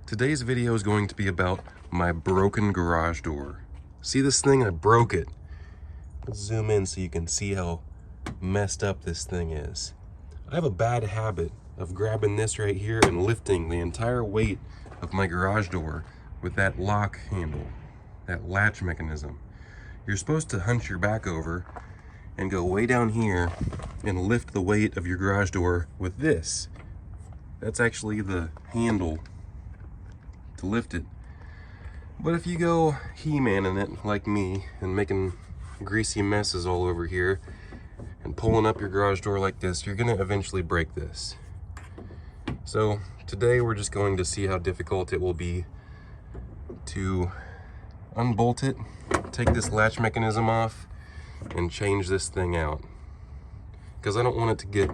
Today's video is going to be about my broken garage door. See this thing? I broke it. Let's zoom in so you can see how messed up this thing is. I have a bad habit of grabbing this right here and lifting the entire weight of my garage door with that lock handle, that latch mechanism. You're supposed to hunch your back over and go way down here and lift the weight of your garage door with this. That's actually the handle to lift it. But if you go He-Manning it like me and making greasy messes all over here and pulling up your garage door like this, you're gonna eventually break this. So today we're just going to see how difficult it will be to unbolt it, take this latch mechanism off, and change this thing out. Because I don't want it to get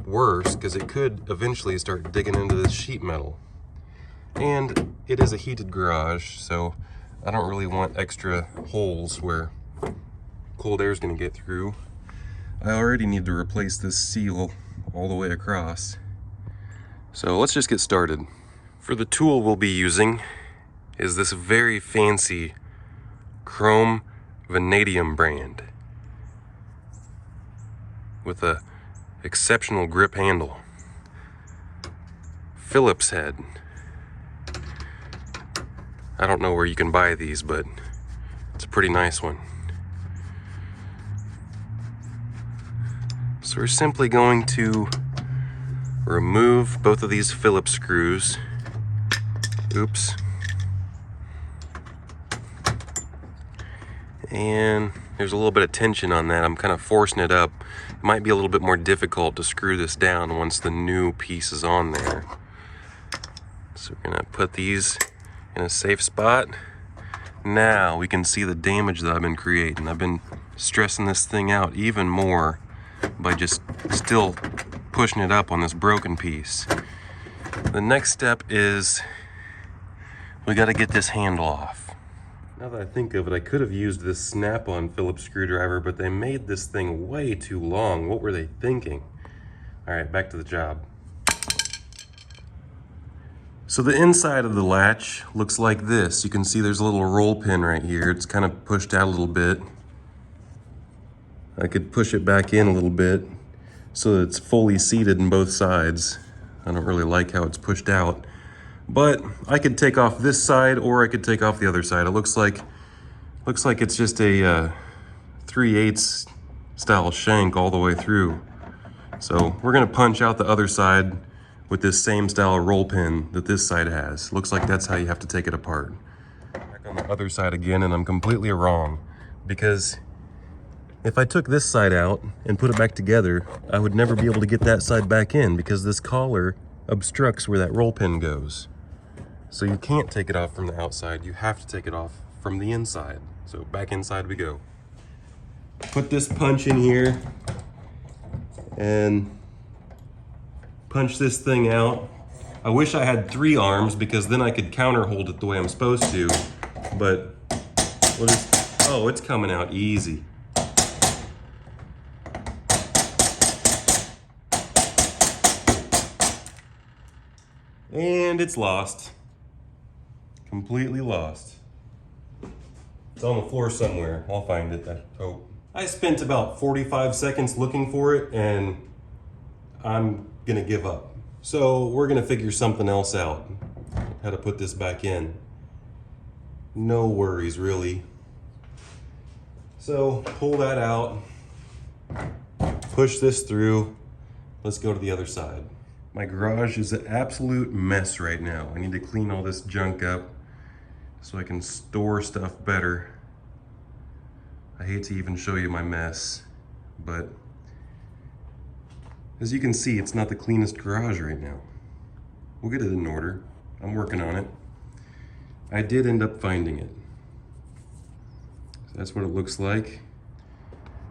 worse, because it could eventually start digging into this sheet metal. And it is a heated garage, so I don't really want extra holes where cold air is going to get through. I already need to replace this seal all the way across. So let's just get started. For the tool we'll be using is this very fancy chrome vanadium brand with a exceptional grip handle. Phillips head. I don't know where you can buy these, but it's a pretty nice one. So we're simply going to remove both of these Phillips screws. Oops. And there's a little bit of tension on that. I'm kind of forcing it up. It might be a little bit more difficult to screw this down once the new piece is on there. So we're gonna put these in a safe spot. Now we can see the damage that I've been creating. I've been stressing this thing out even more by just still pushing it up on this broken piece. The next step is we got to get this handle off. Now that I think of it, I could have used this snap-on Phillips screwdriver, but they made this thing way too long. What were they thinking? All right, back to the job. So the inside of the latch looks like this. You can see there's a little roll pin right here. It's kind of pushed out a little bit. I could push it back in a little bit so that it's fully seated in both sides. I don't really like how it's pushed out. But I could take off this side or I could take off the other side. It looks like it's just a 3/8 style shank all the way through. So we're gonna punch out the other side with this same style roll pin that this side has. Looks like that's how you have to take it apart. Back on the other side again, and I'm completely wrong, because if I took this side out and put it back together, I would never be able to get that side back in because this collar obstructs where that roll pin goes. So you can't take it off from the outside, you have to take it off from the inside. So back inside we go. Put this punch in here and punch this thing out. I wish I had 3 arms because then I could counter hold it the way I'm supposed to, but we'll just, oh, it's coming out easy. And it's lost. Completely lost. It's on the floor somewhere. I'll find it. I spent about 45 seconds looking for it and I'm gonna give up. So we're gonna figure something else out. How to put this back in. No worries, really. So pull that out. Push this through. Let's go to the other side. My garage is an absolute mess right now. I need to clean all this junk up so I can store stuff better. I hate to even show you my mess, but as you can see, it's not the cleanest garage right now. We'll get it in order. I'm working on it. I did end up finding it. So that's what it looks like.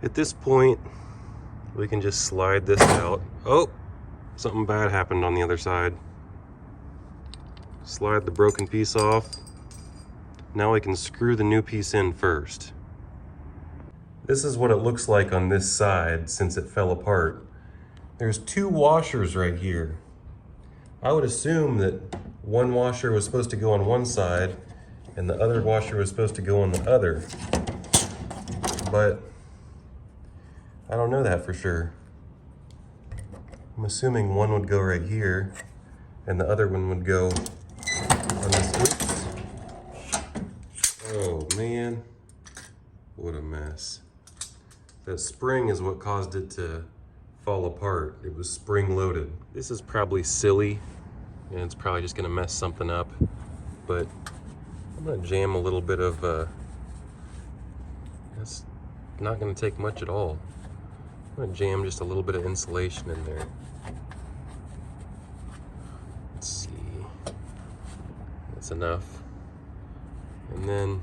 At this point, we can just slide this out. Oh! Something bad happened on the other side. Slide the broken piece off. Now I can screw the new piece in first. This is what it looks like on this side since it fell apart. There's 2 washers right here. I would assume that one washer was supposed to go on one side and the other washer was supposed to go on the other. But I don't know that for sure. I'm assuming one would go right here and the other one would go on this. Oops. Oh man, what a mess. That spring is what caused it to fall apart. It was spring loaded. This is probably silly and it's probably just gonna mess something up, but I'm gonna jam a little bit of, that's not gonna take much at all. I'm gonna jam just a little bit of insulation in there. Let's see, that's enough. And then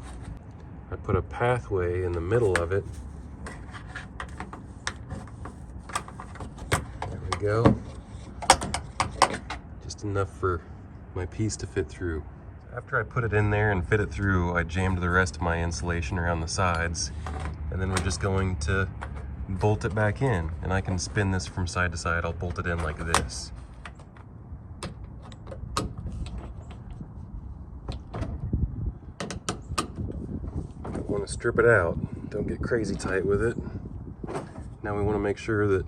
I put a pathway in the middle of it. There we go. Just enough for my piece to fit through. After I put it in there and fit it through, I jammed the rest of my insulation around the sides, and then we're just going to bolt it back in. And I can spin this from side to side. I'll bolt it in like this. Don't want to strip it out. Don't get crazy tight with it. Now we want to make sure that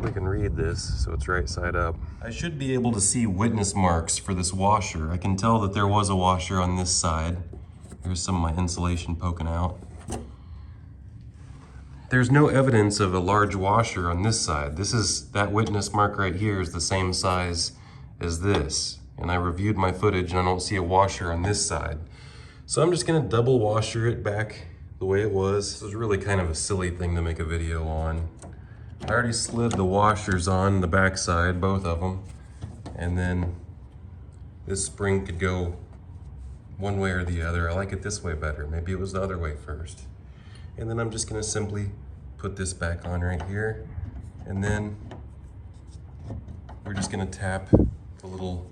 we can read this so it's right side up. I should be able to see witness marks for this washer. I can tell that there was a washer on this side. There's some of my insulation poking out. There's no evidence of a large washer on this side. That witness mark right here is the same size as this. And I reviewed my footage and I don't see a washer on this side. So I'm just gonna double washer it back the way it was. This is really kind of a silly thing to make a video on. I already slid the washers on the back side, both of them. And then this spring could go one way or the other. I like it this way better. Maybe it was the other way first. And then I'm just gonna simply put this back on right here. And then we're just gonna tap the little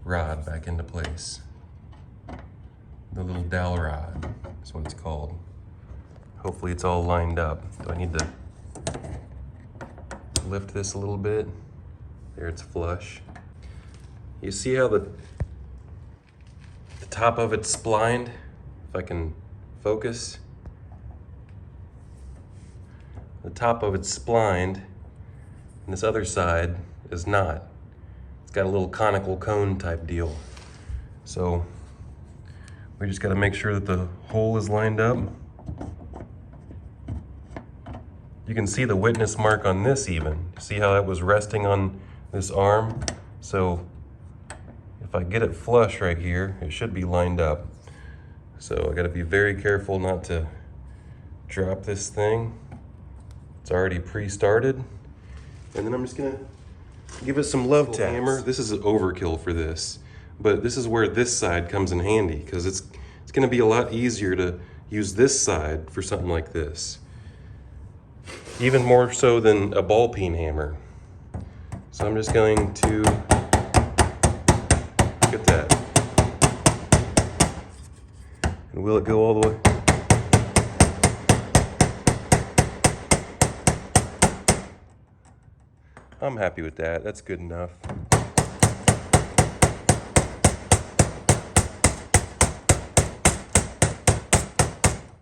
rod back into place. The little dowel rod, that's what it's called. Hopefully it's all lined up. Do I need to lift this a little bit? There, it's flush. You see how the top of it's splined? If I can focus. The top of it's splined, and this other side is not. It's got a little conical cone type deal. So we just got to make sure that the hole is lined up. You can see the witness mark on this even. See how that was resting on this arm? So if I get it flush right here, it should be lined up. So I gotta be very careful not to drop this thing. It's already pre-started. And then I'm just gonna give it some love taps. Hammer. This is an overkill for this, but this is where this side comes in handy because it's gonna be a lot easier to use this side for something like this. Even more so than a ball peen hammer. So I'm just going to, look at that. And will it go all the way? I'm happy with that, that's good enough.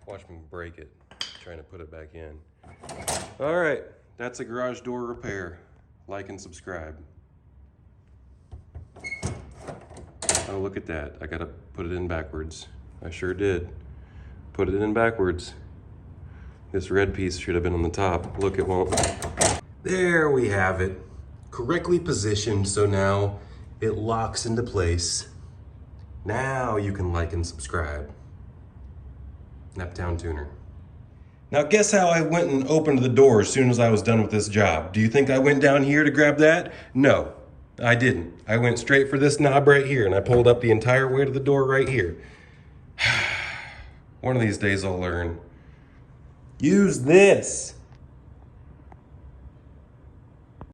Watch me break it, trying to put it back in. All right, that's a garage door repair. Like and subscribe. Oh, look at that. I gotta put it in backwards. I sure did. Put it in backwards. This red piece should have been on the top. Look, it won't. There we have it. Correctly positioned, so now it locks into place. Now you can like and subscribe. NaptownTuner. Now guess how I went and opened the door as soon as I was done with this job? Do you think I went down here to grab that? No, I didn't. I went straight for this knob right here and I pulled up the entire way to the door right here. One of these days I'll learn. Use this.